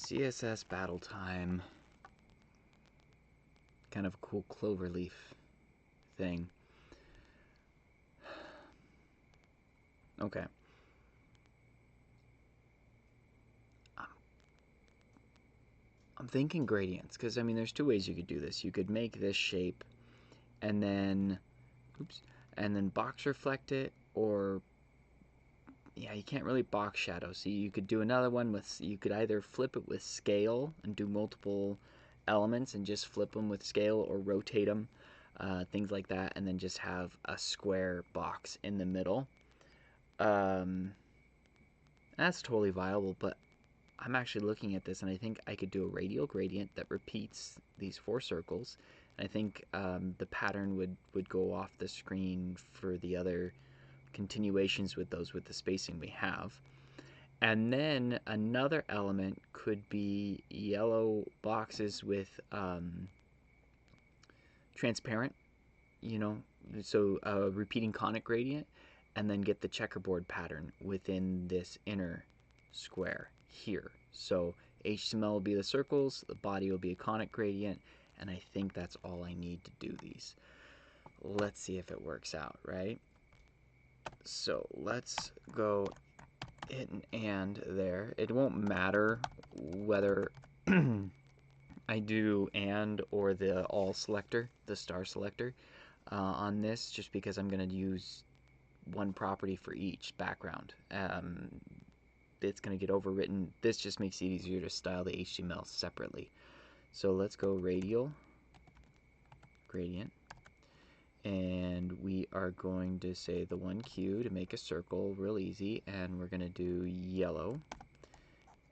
CSS battle time. Kind of a cool cloverleaf thing. Okay. I'm thinking gradients, because I mean there's two ways you could do this. You could make this shape and then box reflect it, or yeah, you can't really box shadow. So you could do another one with, you could either flip it with scale and do multiple elements and just flip them with scale, or rotate them, things like that, and then just have a square box in the middle. That's totally viable, but I'm actually looking at this and I think I could do a radial gradient that repeats these 4 circles. And I think the pattern would go off the screen for the other continuations with those, with the spacing we have. And then another element could be yellow boxes with transparent, so a repeating conic gradient, and then get the checkerboard pattern within this inner square here. So HTML will be the circles, the body will be a conic gradient, and I think that's all I need to do these. Let's see if it works out, right? So let's go hit an and there. It won't matter whether I do and or the all selector, the star selector, on this, just because I'm going to use one property for each background. It's going to get overwritten. This just makes it easier to style the HTML separately. So let's go radial gradient, and we are going to say the 1Q to make a circle real easy, and we're going to do yellow.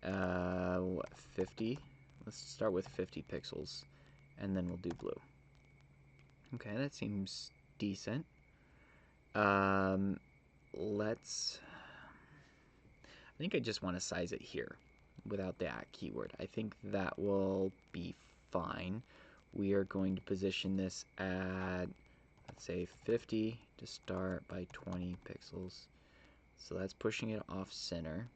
50. Let's start with 50 pixels, and then we'll do blue. Okay, that seems decent. Let's, I think I just want to size it here without the @ keyword. I think that will be fine. We are going to position this at, let's say 50 to start by 20 pixels. So that's pushing it off center.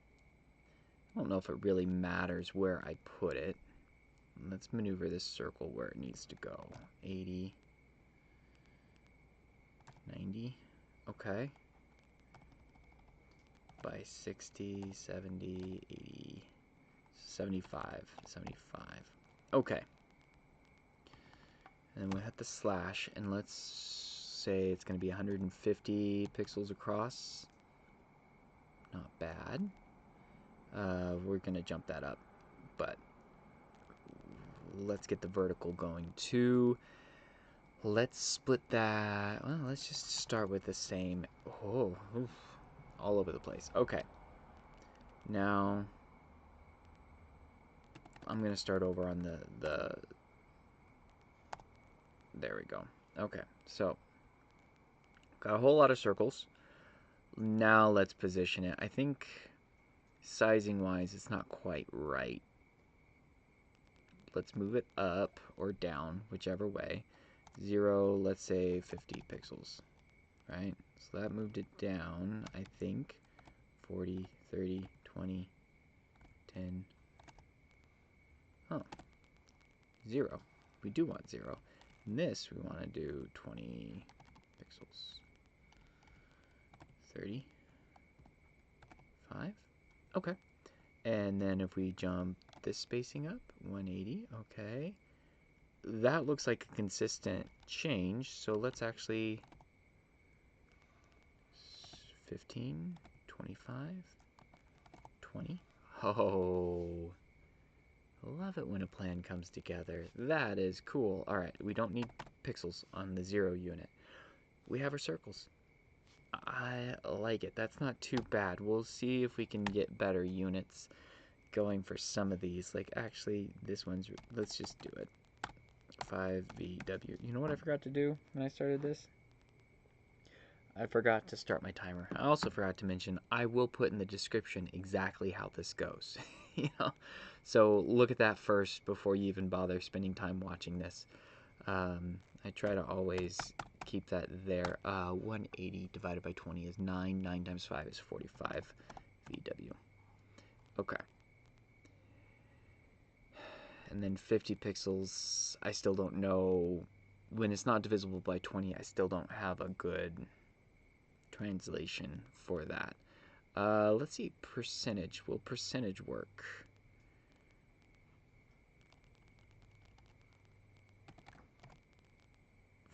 I don't know if it really matters where I put it. Let's maneuver this circle where it needs to go. 80, 90, okay. By 60, 70, 80, 75, 75. Okay. And then we'll hit the slash, and let's say it's going to be 150 pixels across. Not bad. We're going to jump that up, but let's get the vertical going too. Let's split that. Well, let's just start with the same. Oh, oof, all over the place. Okay. Now I'm going to start over on the there we go. Okay, so got a whole lot of circles. Now let's position it. I think sizing wise it's not quite right. Let's move it up or down, whichever way. 0, let's say 50 pixels, right? So that moved it down, I think. 40, 30, 20, 10. Oh, 0. We do want 0. In this, we want to do 20 pixels. 30. 5. Okay. And then if we jump this spacing up, 180. Okay. That looks like a consistent change, so let's actually 15, 25, 20. Oh, love it when a plan comes together. That is cool. All right, we don't need pixels on the 0 unit. We have our circles. I like it. That's not too bad. We'll see if we can get better units going for some of these. Like, actually, this one's, let's just do it. 5VW. You know what I forgot to do when I started this? I forgot to start my timer. I also forgot to mention I will put in the description exactly how this goes. So look at that first before you even bother spending time watching this. I try to always keep that there. 180 divided by 20 is 9. 9 times 5 is 45 VW. Okay. and then 50 pixels, I still don't know. When it's not divisible by 20, I still don't have a good translation for that. Let's see, percentage. Will percentage work?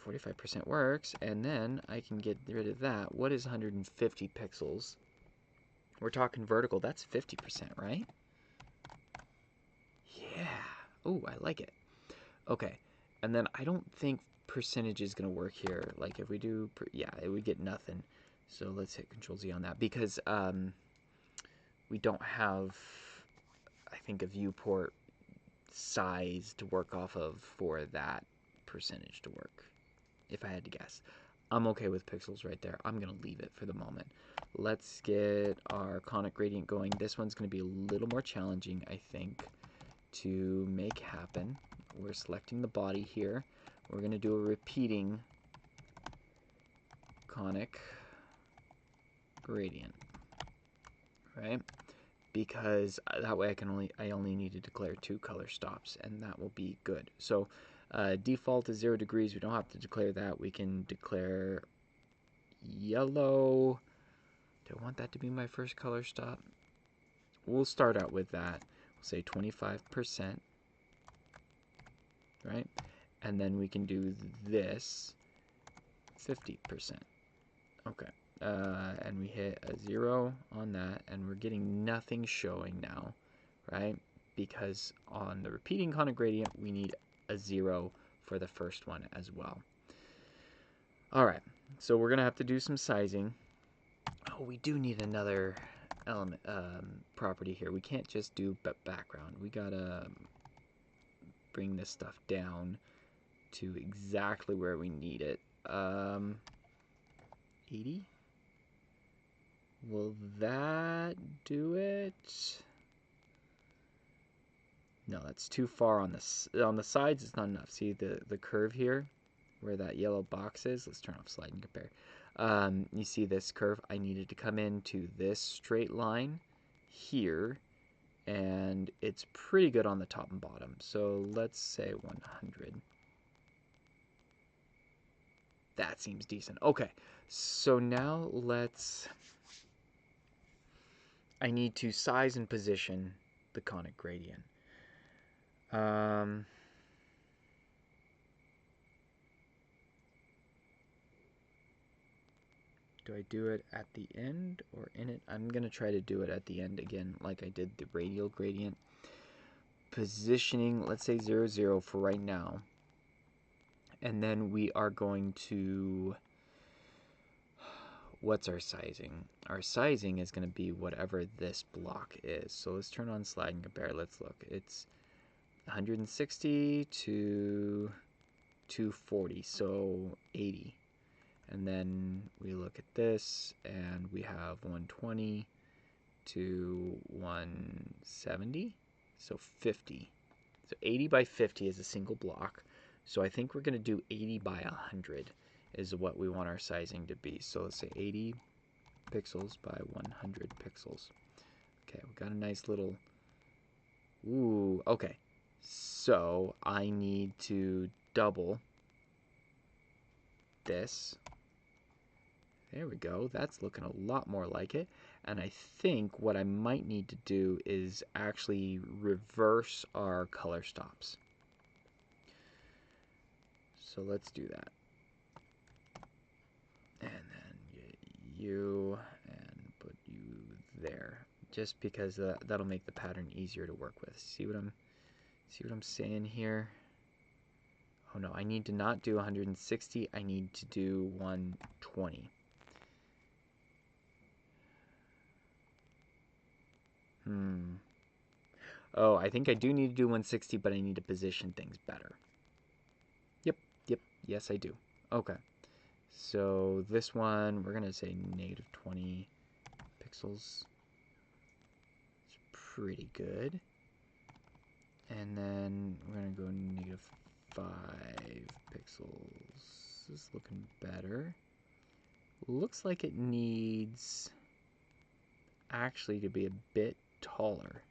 45% works, and then I can get rid of that. What is 150 pixels? We're talking vertical. That's 50%, right? Yeah. Oh, I like it. Okay. And then I don't think percentage is going to work here. Like if we do, yeah, it would get nothing. So let's hit Control Z on that because we don't have, I think, a viewport size to work off of for that percentage to work, if I had to guess. I'm okay with pixels right there. I'm going to leave it for the moment. Let's get our conic gradient going. This one's going to be a little more challenging, I think, to make happen. We're selecting the body here. We're going to do a repeating conic gradient, right? Because that way I only need to declare 2 color stops, and that will be good. So default is 0 degrees. We don't have to declare that. We can declare yellow. Do I want that to be my first color stop? We'll start out with that. We'll say 25%, right? And then we can do this 50%. Okay. And we hit a 0 on that, and we're getting nothing showing now, right? Because on the repeating conic gradient, we need a 0 for the first one as well. All right, so we're gonna have to do some sizing. Oh, we do need another element property here. We can't just do background. We gotta bring this stuff down to exactly where we need it. 80. Will that do it? No, that's too far on the sides. It's not enough. See the curve here, where that yellow box is. Let's turn off slide and compare. You see this curve? I needed to come into this straight line here, and it's pretty good on the top and bottom. So let's say 100. That seems decent. Okay, so now I need to size and position the conic gradient. Do I do it at the end or in it? I'm going to try to do it at the end again, like I did the radial gradient. Positioning, let's say 0, 0 for right now. And then we are going to... What's our sizing? Our sizing is going to be whatever this block is. So let's turn on slide and compare. Let's look. It's 160 to 240, so 80. And then we look at this, and we have 120 to 170, so 50. So 80 by 50 is a single block. So I think we're going to do 80 by 100 is what we want our sizing to be. So let's say 80 pixels by 100 pixels. Okay, we got a nice little... Ooh, okay. So I need to double this. There we go. That's looking a lot more like it. And I think what I might need to do is actually reverse our color stops. So let's do that. And then you and put you there, just because that'll make the pattern easier to work with. See what I'm saying here? Oh no, I need to not do 160. I need to do 120. Oh, I think I do need to do 160, but I need to position things better. Yep, yes I do. Okay. So this one, we're going to say negative 20 pixels. It's pretty good. And then we're going to go negative 5 pixels. This is looking better. Looks like it needs actually to be a bit taller.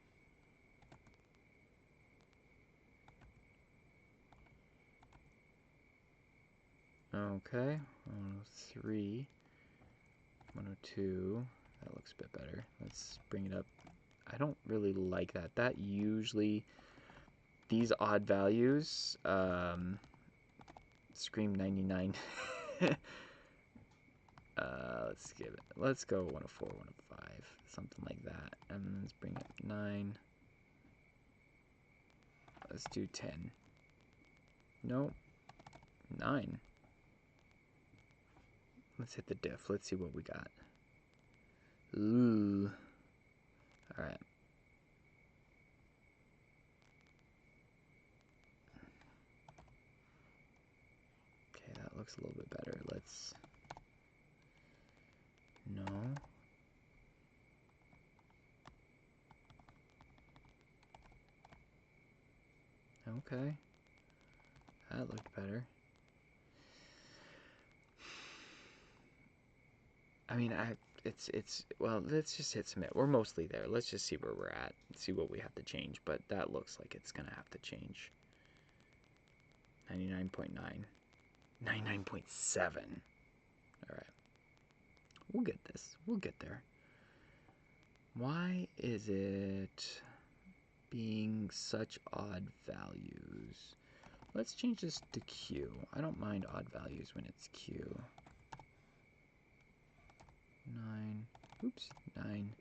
Okay, 103, 102. That looks a bit better. Let's bring it up. I don't really like that. That usually, these odd values scream 99. Let's go 104, 105, something like that. And let's bring up 9. Let's do 10. Nope. 9. Let's hit the diff. Let's see what we got. Ooh. Alright. Okay, that looks a little bit better. Let's... No. Okay. That looked better. I mean, well, let's just hit submit. We're mostly there. Let's just see where we're at, see what we have to change, but that looks like it's gonna have to change. 99.9, 99.7. All right, we'll get this. We'll get there. Why is it being such odd values? Let's change this to Q. I don't mind odd values when it's Q. 9. Oops, 9.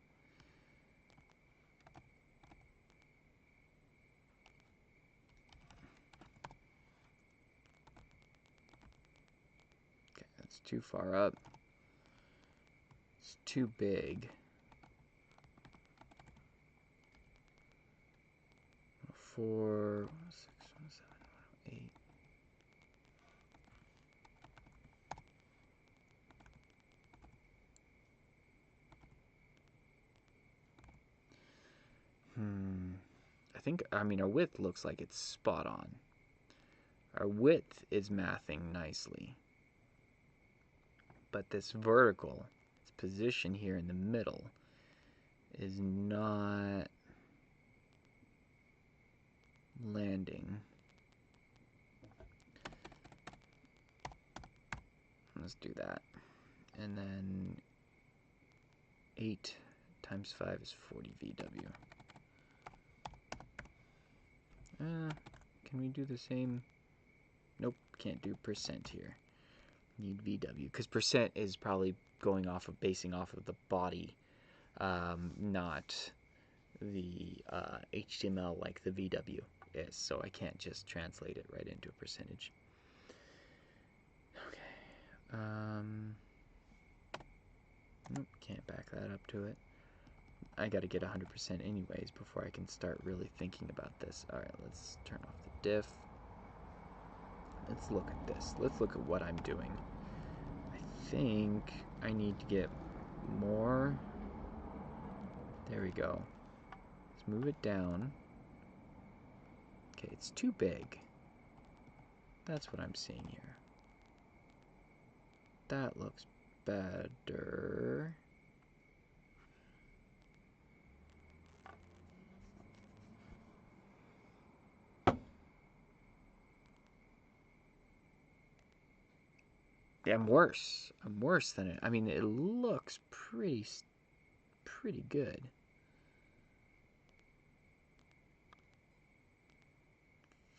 Okay, that's too far up. It's too big. 4, 6, 7, 8. I mean, our width looks like it's spot on. Our width is mathing nicely. But this vertical, its position here in the middle, is not landing. Let's do that. And then 8 times 5 is 40 VW. Can we do the same? Nope, can't do percent here. Need VW, because percent is probably basing off of the body, not the HTML like the VW is, so I can't just translate it right into a percentage. Okay. Nope, can't back that up to it. I gotta get 100% anyways before I can start really thinking about this. Alright, let's turn off the diff. Let's look at this. Let's look at what I'm doing. I think I need to get more. There we go. Let's move it down. Okay, it's too big. That's what I'm seeing here. That looks better. Yeah, I'm worse. I'm worse than it. I mean, it looks pretty good.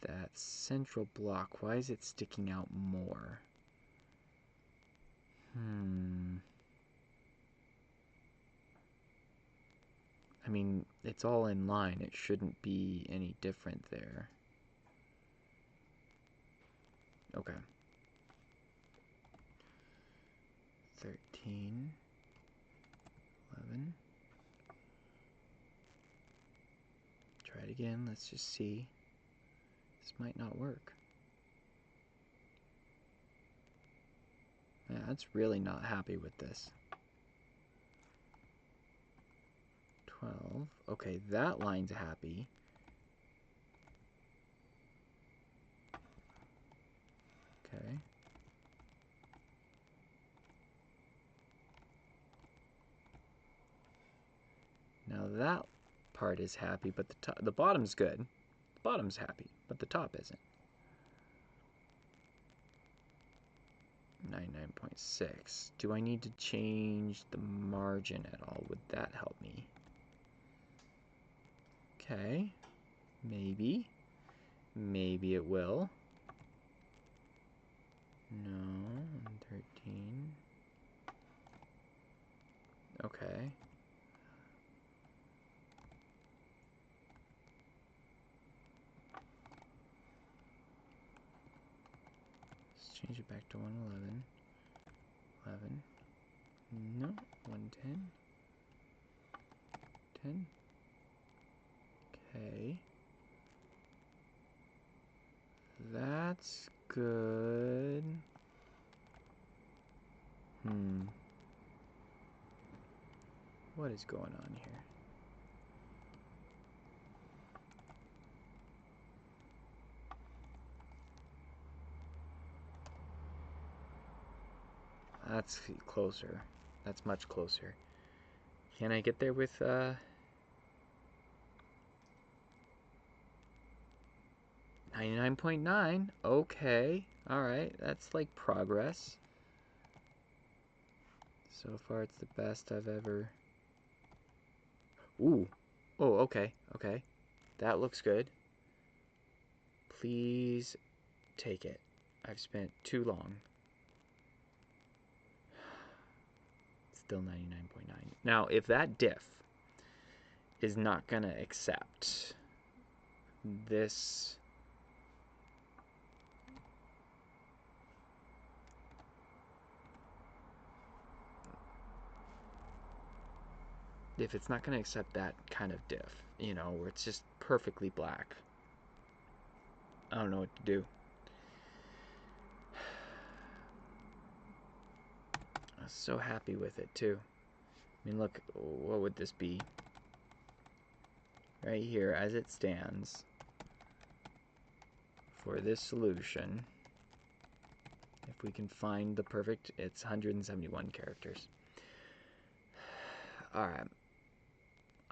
That central block, why is it sticking out more? I mean, it's all in line. It shouldn't be any different there. Okay. 13, 11. Try it again. Let's just see. This might not work. Yeah, that's really not happy with this. 12. Okay, that line's happy. Okay. Now that part is happy, but the bottom's good. The bottom's happy, but the top isn't. 99.6. Do I need to change the margin at all? Would that help me? Okay, maybe. Maybe it will. No, 13. Okay. Let's change it back to 111. 11. No, 110. 10. Okay. That's good. What is going on here? That's closer. That's much closer. Can I get there with 99.9? Okay. Alright, that's like progress. So far it's the best I've ever... Ooh. Oh, okay. Okay. That looks good. Please take it. I've spent too long. Still 99.9. Now, if that diff is not going to accept this... If it's not going to accept that kind of diff, you know, where it's just perfectly black, I don't know what to do. I was so happy with it, too. I mean, look, what would this be? Right here, as it stands, for this solution, if we can find the perfect, it's 171 characters. Alright.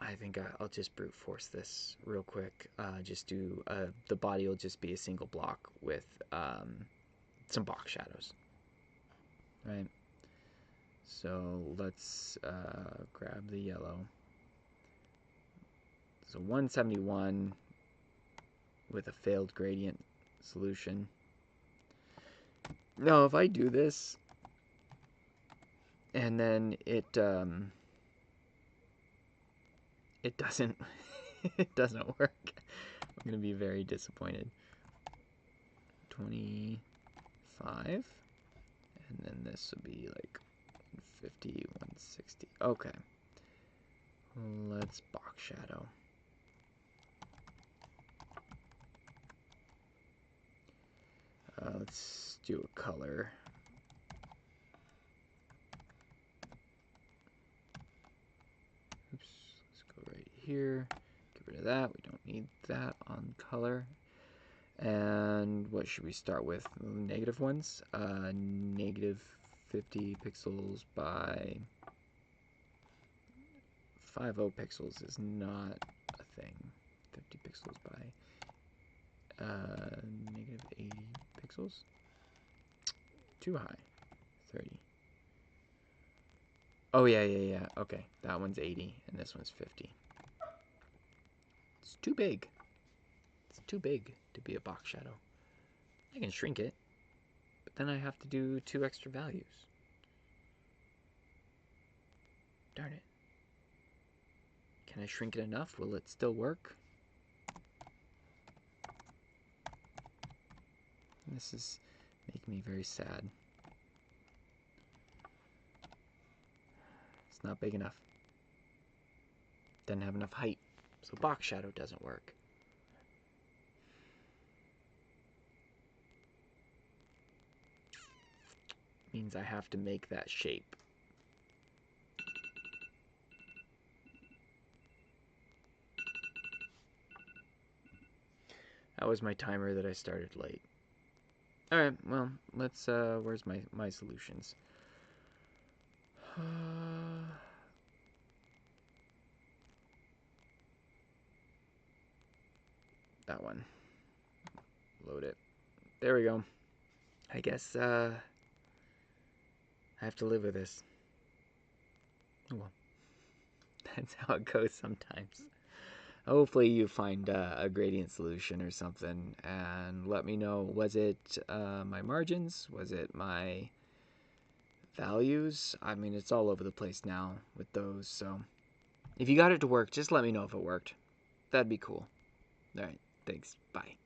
I think I'll just brute force this real quick. Just do, the body will just be a single block with some box shadows. Right? So let's grab the yellow. So 171 with a failed gradient solution. Now if I do this and then it doesn't it doesn't work, I'm gonna be very disappointed. 25, and then this will be like 150, 160. Okay, let's box shadow. Let's do a color. Oops, let's go right here. Get rid of that. We don't need that on color. And what should we start with? Negative ones? Negative 50 pixels by 50 pixels is not a thing. 50 pixels by negative 80 pixels? Too high. 30. Oh, yeah. Okay, that one's 80, and this one's 50. It's too big. It's too big to be a box shadow. I can shrink it, but then I have to do 2 extra values. Darn it. Can I shrink it enough? Will it still work? This is making me very sad. It's not big enough. Doesn't have enough height, so box shadow doesn't work. Means I have to make that shape. That was my timer that I started late. Alright, well, let's, where's my solutions? That one. Load it. There we go. I guess, I have to live with this. Well, that's how it goes sometimes. Hopefully you find a gradient solution or something and let me know. Was it my margins? Was it my values? I mean, it's all over the place now with those. So if you got it to work, just let me know if it worked. That'd be cool. All right. Thanks. Bye.